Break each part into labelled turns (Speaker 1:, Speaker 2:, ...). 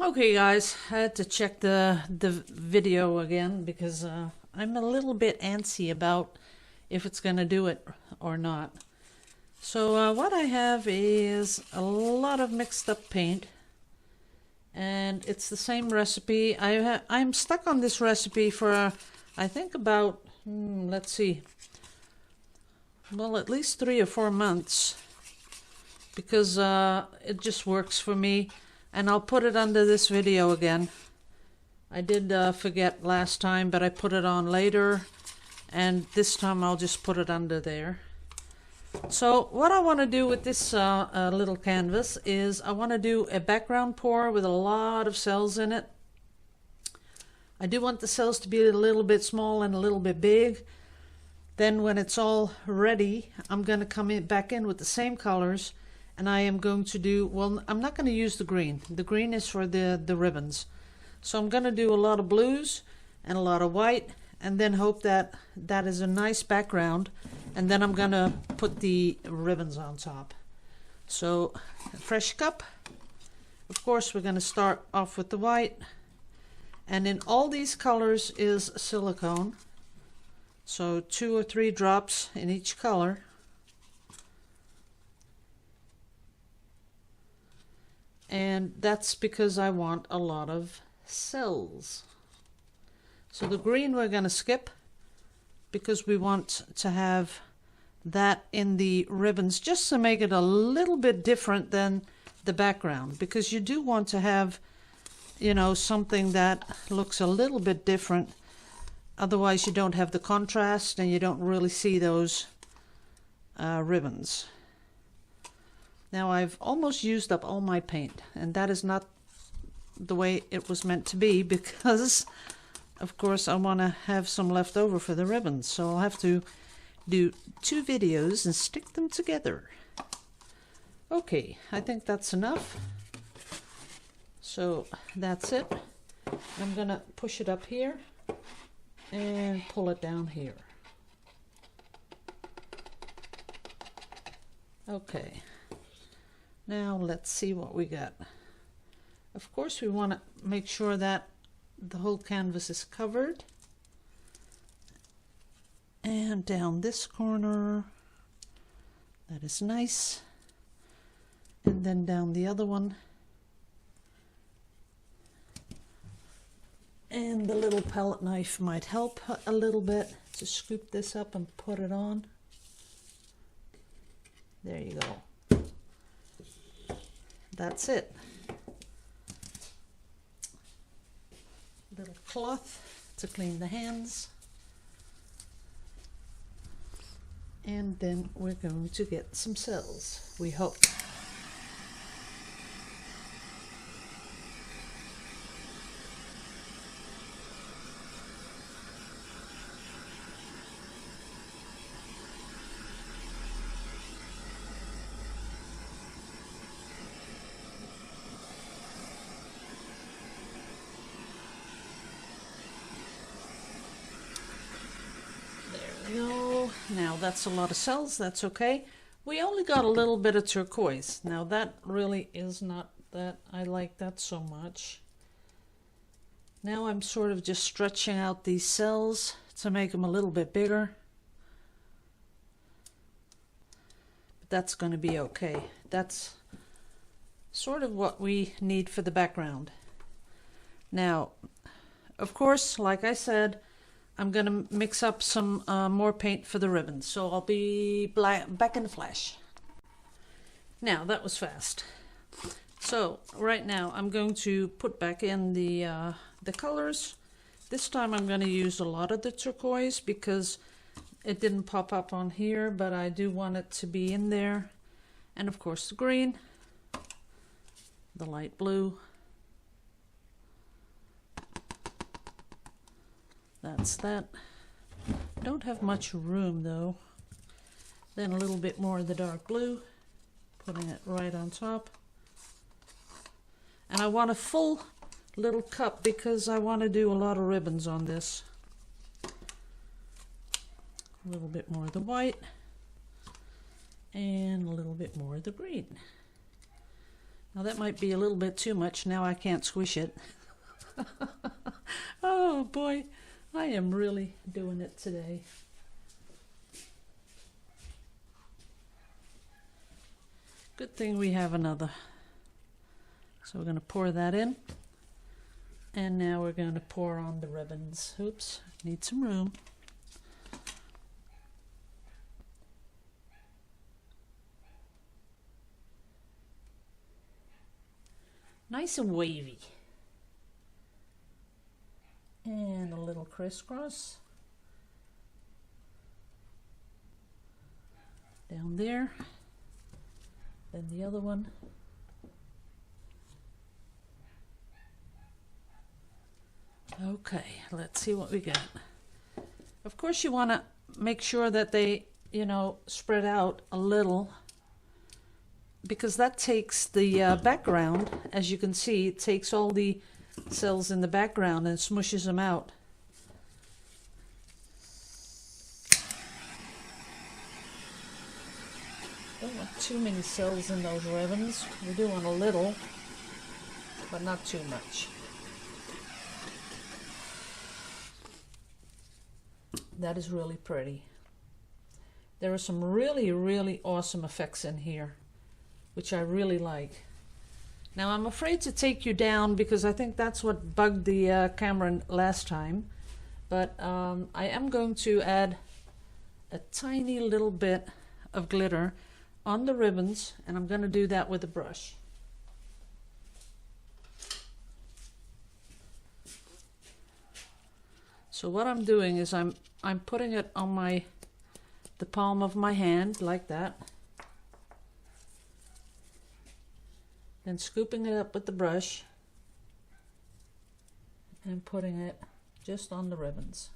Speaker 1: Okay guys, I had to check the video again because I'm a little bit antsy about if it's gonna do it or not. So what I have is a lot of mixed up paint, and it's the same recipe. I'm stuck on this recipe for I think about let's see, well, at least 3 or 4 months, because it just works for me. And I'll put it under this video again. I did forget last time, but I put it on later, and this time I'll just put it under there. So what I want to do with this little canvas is I want to do a background pour with a lot of cells in it. I do want the cells to be a little bit small and a little bit big. Then when it's all ready, I'm going to come back in with the same colors. And I am going to do, well, I'm not going to use the green. The green is for the ribbons. So I'm going to do a lot of blues and a lot of white, and then hope that that is a nice background. And then I'm going to put the ribbons on top. So, a fresh cup. Of course, we're going to start off with the white. And in all these colors is silicone. So 2 or 3 drops in each color. And that's because I want a lot of cells. So the green we're going to skip, because we want to have that in the ribbons just to make it a little bit different than the background, because you do want to have, you know, something that looks a little bit different. Otherwise you don't have the contrast and you don't really see those ribbons. Now I've almost used up all my paint, and that is not the way it was meant to be, because of course I want to have some left over for the ribbons. So I'll have to do 2 videos and stick them together. Okay, I think that's enough. So that's it. I'm gonna push it up here and pull it down here. Okay. Now let's see what we got. Of course we want to make sure that the whole canvas is covered. And down this corner, that is nice. And then down the other one. And the little palette knife might help a little bit to scoop this up and put it on. There you go. That's it. Little cloth to clean the hands. And then we're going to get some cells, we hope. No, now that's a lot of cells, that's okay. We only got a little bit of turquoise. Now that really is not that I like that so much. Now I'm sort of just stretching out these cells to make them a little bit bigger. But that's going to be okay. That's sort of what we need for the background. Now, of course, like I said, I'm going to mix up some more paint for the ribbons, so I'll be back in a flash. Now, that was fast. So, right now, I'm going to put back in the colors. This time I'm going to use a lot of the turquoise because it didn't pop up on here, but I do want it to be in there. And of course the green, the light blue. That's that. Don't have much room though. Then a little bit more of the dark blue, putting it right on top. And I want a full little cup because I want to do a lot of ribbons on this. A little bit more of the white and a little bit more of the green. Now that might be a little bit too much. Now I can't squish it. Oh boy, I am really doing it today. Good thing we have another. So we're going to pour that in. And now we're going to pour on the ribbons. Oops, need some room. Nice and wavy. And a little crisscross. Down there. Then the other one. Okay, let's see what we got. Of course you want to make sure that they, spread out a little, because that takes the background. As you can see, it takes all the cells in the background and smushes them out. Don't want too many cells in those ribbons. We do want a little, but not too much. That is really pretty. There are some really, really awesome effects in here, which I really like. Now I'm afraid to take you down because I think that's what bugged the camera last time. But I am going to add a tiny little bit of glitter on the ribbons, and I'm going to do that with a brush. So what I'm doing is I'm putting it on the palm of my hand like that. Then scooping it up with the brush and putting it just on the ribbons.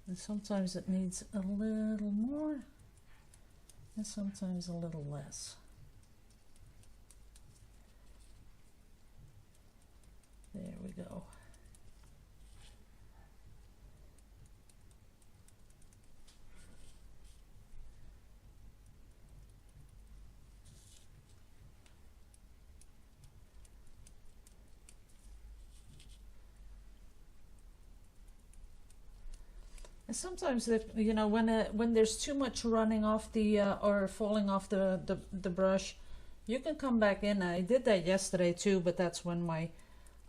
Speaker 1: And sometimes it needs a little more and sometimes a little less. There we go. And sometimes, when there's too much running off the or falling off the brush, you can come back in. I did that yesterday too, but that's when my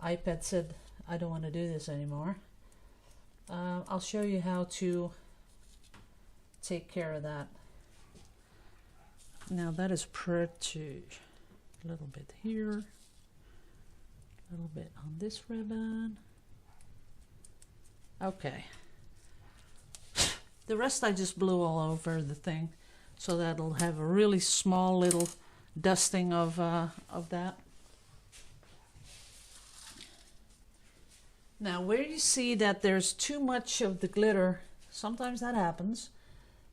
Speaker 1: iPad said I don't want to do this anymore. I'll show you how to take care of that. Now that is pretty. A little bit here, a little bit on this ribbon. Okay. The rest I just blew all over the thing, so that'll have a really small little dusting of that. Now where you see that there's too much of the glitter, sometimes that happens.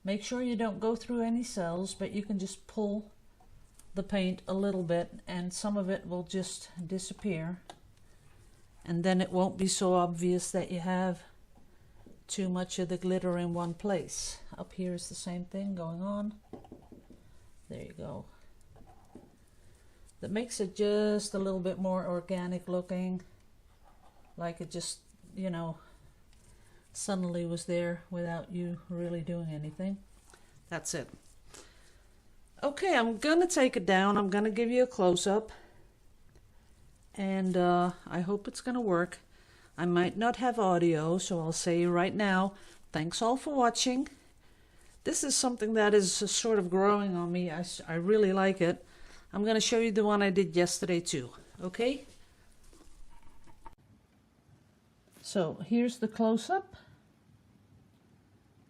Speaker 1: Make sure you don't go through any cells, but you can just pull the paint a little bit and some of it will just disappear. And then it won't be so obvious that you have too much of the glitter in one place. Up here is the same thing going on. There you go. That makes it just a little bit more organic looking, like it just, suddenly was there without you really doing anything. That's it. Okay, I'm gonna take it down. I'm gonna give you a close-up, and I hope it's gonna work. I might not have audio, so I'll say right now, thanks all for watching. This is something that is sort of growing on me. I really like it. I'm going to show you the one I did yesterday too, okay? So here's the close-up.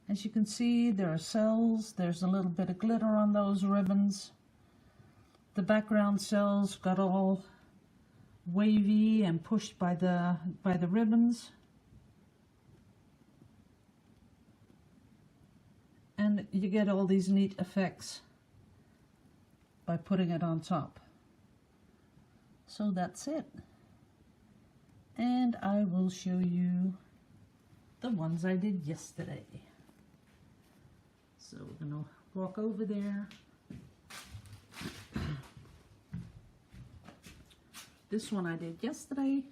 Speaker 1: As you can see, there are cells. There's a little bit of glitter on those ribbons. The background cells got all wavy and pushed by the ribbons, and you get all these neat effects by putting it on top. So that's it, and I will show you the ones I did yesterday. So we're gonna walk over there. This one I did yesterday.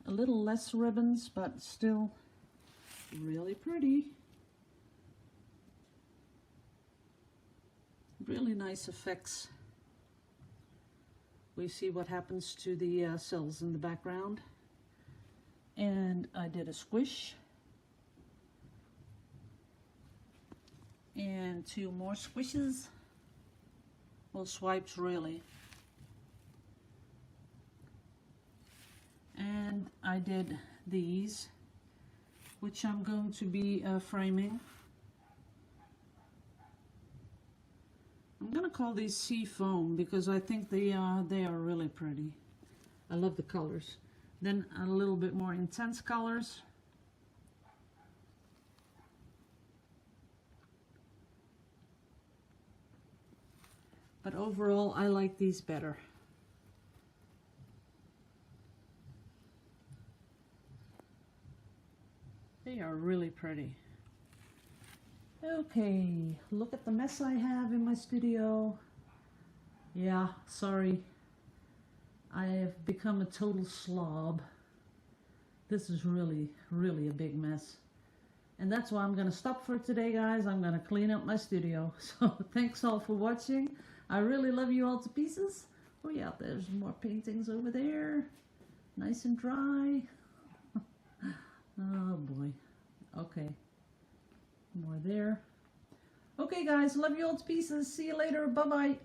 Speaker 1: A little less ribbons, but still really pretty. Really nice effects. We see what happens to the cells in the background. And I did a squish. And 2 more squishes. Well, swipes really. And I did these, which I'm going to be framing. I'm going to call these sea foam because I think they are really pretty. I love the colors. Then a little bit more intense colors. But overall, I like these better. They are really pretty. Okay, look at the mess I have in my studio. Yeah, sorry. I have become a total slob. This is really, really a big mess. And that's why I'm going to stop for today, guys. I'm going to clean up my studio. So thanks all for watching. I really love you all to pieces. Oh yeah, there's more paintings over there. Nice and dry. Oh boy. Okay. More there. Okay guys, love you all to pieces. See you later. Bye-bye.